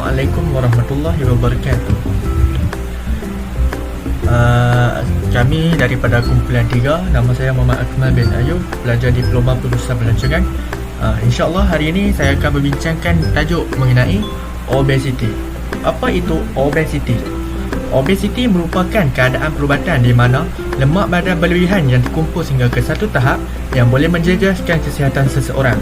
Assalamualaikum warahmatullahi wabarakatuh. Kami daripada kumpulan 3. Nama saya Muhammad Akmal bin Ayub, pelajar Diploma Pengurusan Pelancongan. InsyaAllah hari ini saya akan membincangkan tajuk mengenai obesiti. Apa itu obesiti? Obesiti merupakan keadaan perubatan di mana lemak badan berlebihan yang terkumpul sehingga ke satu tahap yang boleh menjejaskan kesihatan seseorang.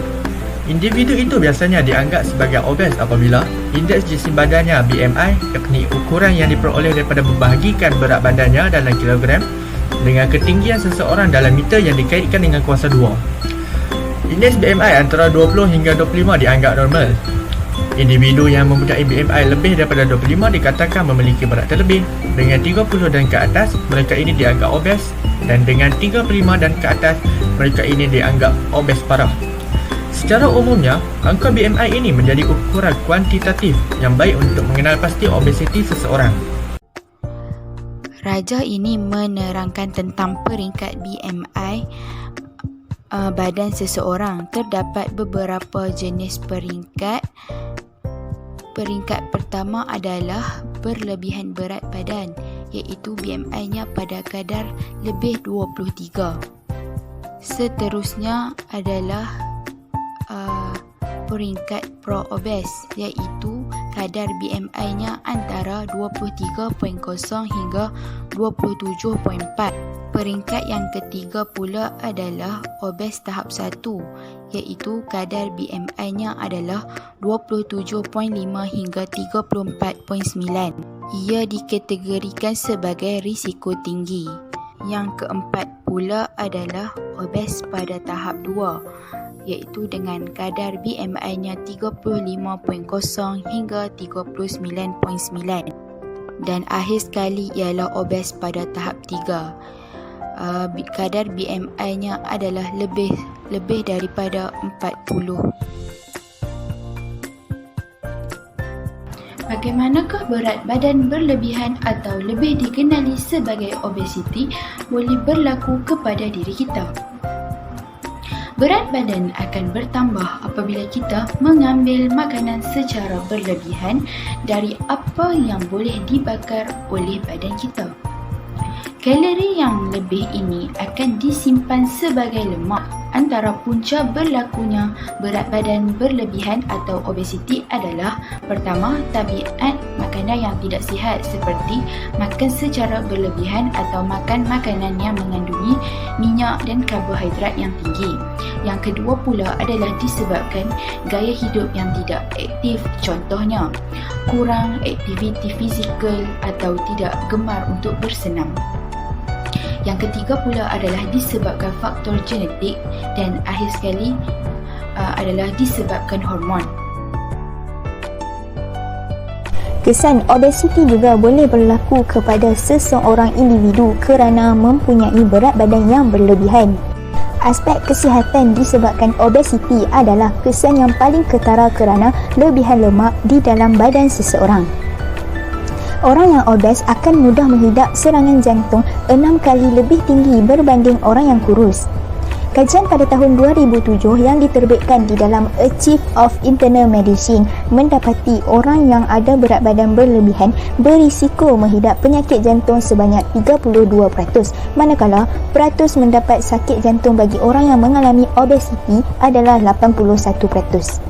Individu itu biasanya dianggap sebagai obes apabila indeks jisim badannya BMI, yakni ukuran yang diperoleh daripada membahagikan berat badannya dalam kilogram dengan ketinggian seseorang dalam meter yang dikaitkan dengan kuasa 2. Indeks BMI antara 20 hingga 25 dianggap normal. Individu yang mempunyai BMI lebih daripada 25 dikatakan memiliki berat terlebih. Dengan 30 dan ke atas, mereka ini dianggap obes, dan dengan 35 dan ke atas, mereka ini dianggap obes parah. Secara umumnya, angka BMI ini menjadi ukuran kuantitatif yang baik untuk mengenal pasti obesiti seseorang. Raja ini menerangkan tentang peringkat BMI badan seseorang. Terdapat beberapa jenis peringkat. Peringkat pertama adalah berlebihan berat badan, iaitu BMI-nya pada kadar lebih 23. Seterusnya adalah peringkat pro-obes, iaitu kadar BMI-nya antara 23.0 hingga 27.4. Peringkat yang ketiga pula adalah obes tahap 1, iaitu kadar BMI-nya adalah 27.5 hingga 34.9. Ia dikategorikan sebagai risiko tinggi. Yang keempat pula adalah obes pada tahap 2, iaitu dengan kadar BMI-nya 35.0 hingga 39.9. Dan akhir sekali ialah obes pada tahap 3. Kadar BMI-nya adalah lebih daripada 40. Bagaimanakah berat badan berlebihan atau lebih dikenali sebagai obesiti boleh berlaku kepada diri kita? Berat badan akan bertambah apabila kita mengambil makanan secara berlebihan dari apa yang boleh dibakar oleh badan kita. Kalori yang lebih ini akan disimpan sebagai lemak. Antara punca berlakunya berat badan berlebihan atau obesiti adalah: pertama, tabiat makanan yang tidak sihat seperti makan secara berlebihan atau makan makanan yang mengandungi minyak dan karbohidrat yang tinggi. Yang kedua pula adalah disebabkan gaya hidup yang tidak aktif, contohnya kurang aktiviti fizikal atau tidak gemar untuk bersenam. Yang ketiga pula adalah disebabkan faktor genetik, dan akhir sekali adalah disebabkan hormon. Kesan obesiti juga boleh berlaku kepada seseorang individu kerana mempunyai berat badan yang berlebihan. Aspek kesihatan disebabkan obesiti adalah kesan yang paling ketara kerana lebihan lemak di dalam badan seseorang. Orang yang obes akan mudah menghidap serangan jantung 6 kali lebih tinggi berbanding orang yang kurus. Kajian pada tahun 2007 yang diterbitkan di dalam A Chief of Internal Medicine mendapati orang yang ada berat badan berlebihan berisiko menghidap penyakit jantung sebanyak 32%, manakala peratus mendapat sakit jantung bagi orang yang mengalami obesiti adalah 81%.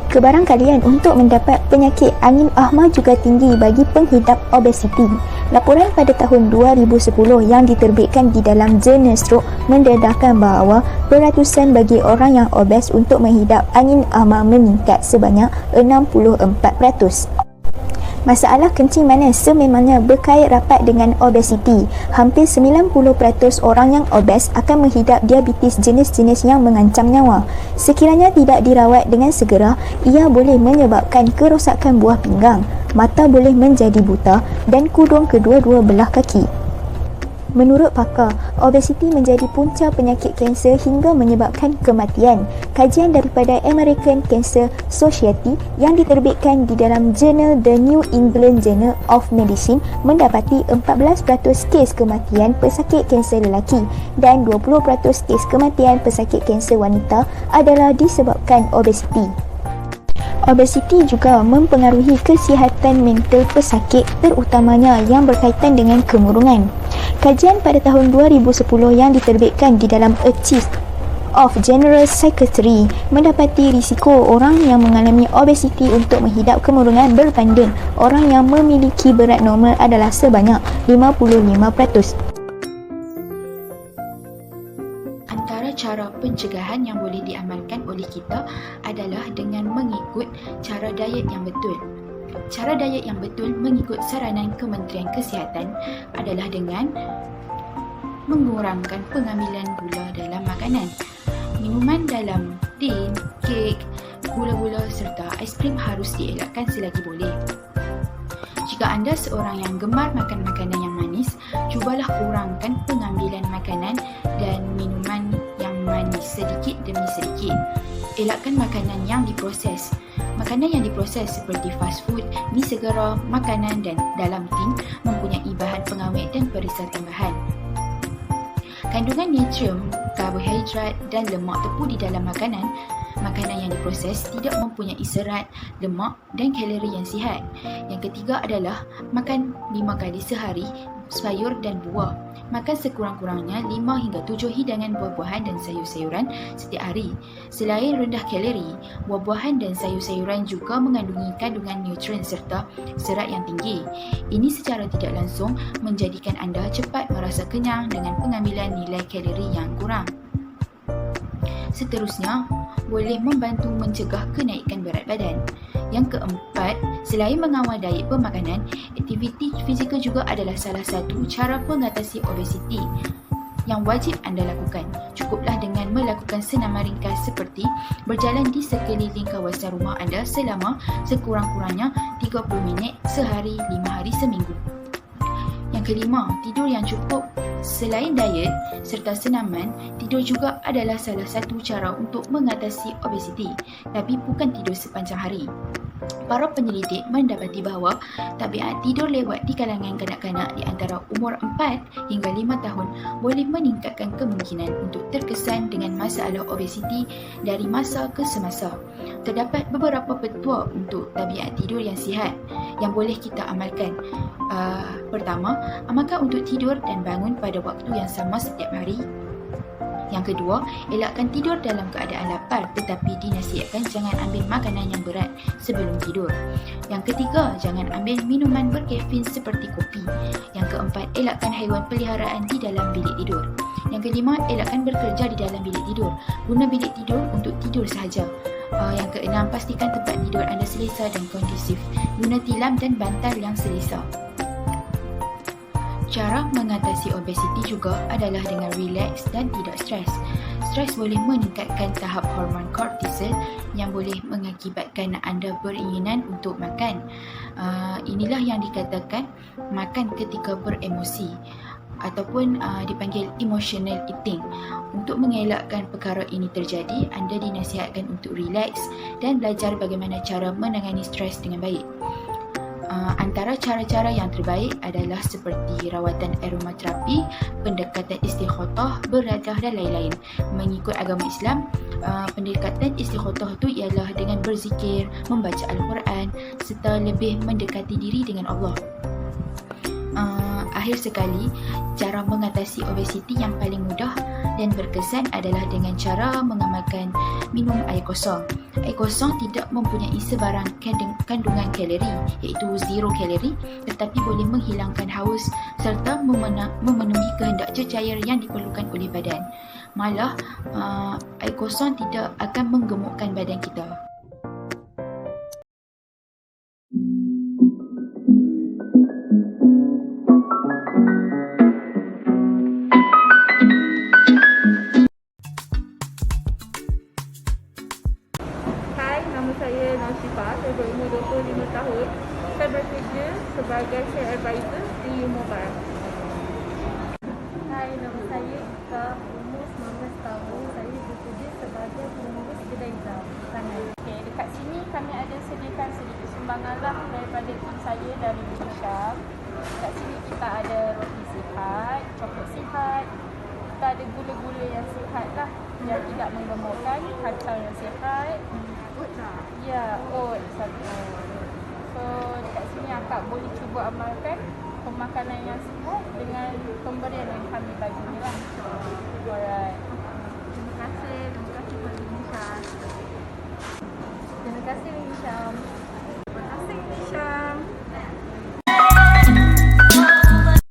Kebarangkalian untuk mendapat penyakit angin ahma juga tinggi bagi penghidap obesiti. Laporan pada tahun 2010 yang diterbitkan di dalam jurnal Stroke mendedahkan bahawa peratusan bagi orang yang obes untuk menghidap angin ahma meningkat sebanyak 64%. Masalah kencing manis sememangnya berkait rapat dengan obesiti. Hampir 90% orang yang obes akan menghidap diabetes jenis-jenis yang mengancam nyawa. Sekiranya tidak dirawat dengan segera, ia boleh menyebabkan kerosakan buah pinggang, mata boleh menjadi buta dan kudung kedua-dua belah kaki. Menurut pakar, obesiti menjadi punca penyakit kanser hingga menyebabkan kematian. Kajian daripada American Cancer Society yang diterbitkan di dalam jurnal The New England Journal of Medicine mendapati 14% kes kematian pesakit kanser lelaki dan 20% kes kematian pesakit kanser wanita adalah disebabkan obesiti. Obesiti juga mempengaruhi kesihatan mental pesakit, terutamanya yang berkaitan dengan kemurungan. Kajian pada tahun 2010 yang diterbitkan di dalam A List of General Psychiatry mendapati risiko orang yang mengalami obesiti untuk menghidap kemurungan berbanding orang yang memiliki berat normal adalah sebanyak 55%. Antara cara pencegahan yang boleh diamalkan oleh kita adalah dengan mengikut cara diet yang betul. Cara diet yang betul mengikut saranan Kementerian Kesihatan adalah dengan mengurangkan pengambilan gula dalam makanan. Minuman dalam tin, kek, gula-gula serta aiskrim harus dielakkan selagi boleh. Jika anda seorang yang gemar makan makanan yang manis, cubalah kurangkan pengambilan makanan dan minuman yang manis sedikit demi sedikit. Elakkan makanan yang diproses. Makanan yang diproses seperti fast food, mi segera, makanan dan dalam tin mempunyai bahan pengawet dan perisai tambahan. Kandungan natrium, karbohidrat dan lemak tepu di dalam makanan yang diproses tidak mempunyai serat, lemak dan kalori yang sihat. Yang ketiga adalah makan 5 kali sehari sayur dan buah. Makan sekurang-kurangnya 5 hingga 7 hidangan buah-buahan dan sayur-sayuran setiap hari. Selain rendah kalori, buah-buahan dan sayur-sayuran juga mengandungi kandungan nutrien serta serat yang tinggi. Ini secara tidak langsung menjadikan anda cepat merasa kenyang dengan pengambilan nilai kalori yang kurang. Seterusnya, boleh membantu mencegah kenaikan berat badan. Yang keempat, selain mengawal diet pemakanan, aktiviti fizikal juga adalah salah satu cara mengatasi obesiti yang wajib anda lakukan. Cukuplah dengan melakukan senaman ringkas seperti berjalan di sekeliling kawasan rumah anda selama sekurang-kurangnya 30 minit sehari 5 hari seminggu. Yang kelima, tidur yang cukup. Selain diet serta senaman, tidur juga adalah salah satu cara untuk mengatasi obesiti, tapi bukan tidur sepanjang hari. Para penyelidik mendapati bahawa tabiat tidur lewat di kalangan kanak-kanak di antara umur 4 hingga 5 tahun boleh meningkatkan kemungkinan untuk terkesan dengan masalah obesiti dari masa ke semasa. Terdapat beberapa petua untuk tabiat tidur yang sihat yang boleh kita amalkan. Pertama, amalkan untuk tidur dan bangun pada waktu yang sama setiap hari. Yang kedua, elakkan tidur dalam keadaan lapar tetapi dinasihatkan jangan ambil makanan yang berat sebelum tidur. Yang ketiga, jangan ambil minuman berkafein seperti kopi. Yang keempat, elakkan haiwan peliharaan di dalam bilik tidur. Yang kelima, elakkan bekerja di dalam bilik tidur. Guna bilik tidur untuk tidur sahaja. Yang keenam, pastikan tempat tidur anda selesa dan kondusif. Guna tilam dan bantal yang selesa. Cara mengatasi obesiti juga adalah dengan relax dan tidak stres. Stres boleh meningkatkan tahap hormon kortisol yang boleh mengakibatkan anda beringinan untuk makan. Inilah yang dikatakan makan ketika beremosi ataupun dipanggil emotional eating. Untuk mengelakkan perkara ini terjadi, anda dinasihatkan untuk relax dan belajar bagaimana cara menangani stres dengan baik. Antara cara-cara yang terbaik adalah seperti rawatan aromaterapi, pendekatan istikhathah, beradah dan lain-lain. Mengikut agama Islam, pendekatan istikhathah itu ialah dengan berzikir, membaca Al-Quran serta lebih mendekati diri dengan Allah. Akhir sekali, cara mengatasi obesiti yang paling mudah dan berkesan adalah dengan cara mengamalkan minum air kosong. Air kosong tidak mempunyai sebarang kandungan kalori, iaitu 0 kalori, tetapi boleh menghilangkan haus serta memenuhi kehendak cecair yang diperlukan oleh badan. Malah, air kosong tidak akan menggemukkan badan kita. Saya Nasifah, saya berumur 25 tahun. Saya bekerja sebagai sales advisor di Mobile. Hai, nama saya Ika, umur 19 tahun. Saya bekerja sebagai pengurus kedai Zam, Penang. Okay, dekat sini kami ada sediakan sedikit sumbangan lah daripada tim saya dari Malaysia. Dekat sini kita ada roti sihat, coklat sihat, kita ada gula-gula yang sihat lah, yang tidak menggemukkan, kacang yang sihat, Oat lah. Ya, oat satu. So dekat sini akak boleh cuba amalkan pemakanan yang sihat dengan pemberian yang kami bagi ni lah. Alright. Terima kasih kepada Nisha. Terima kasih Wing Syam.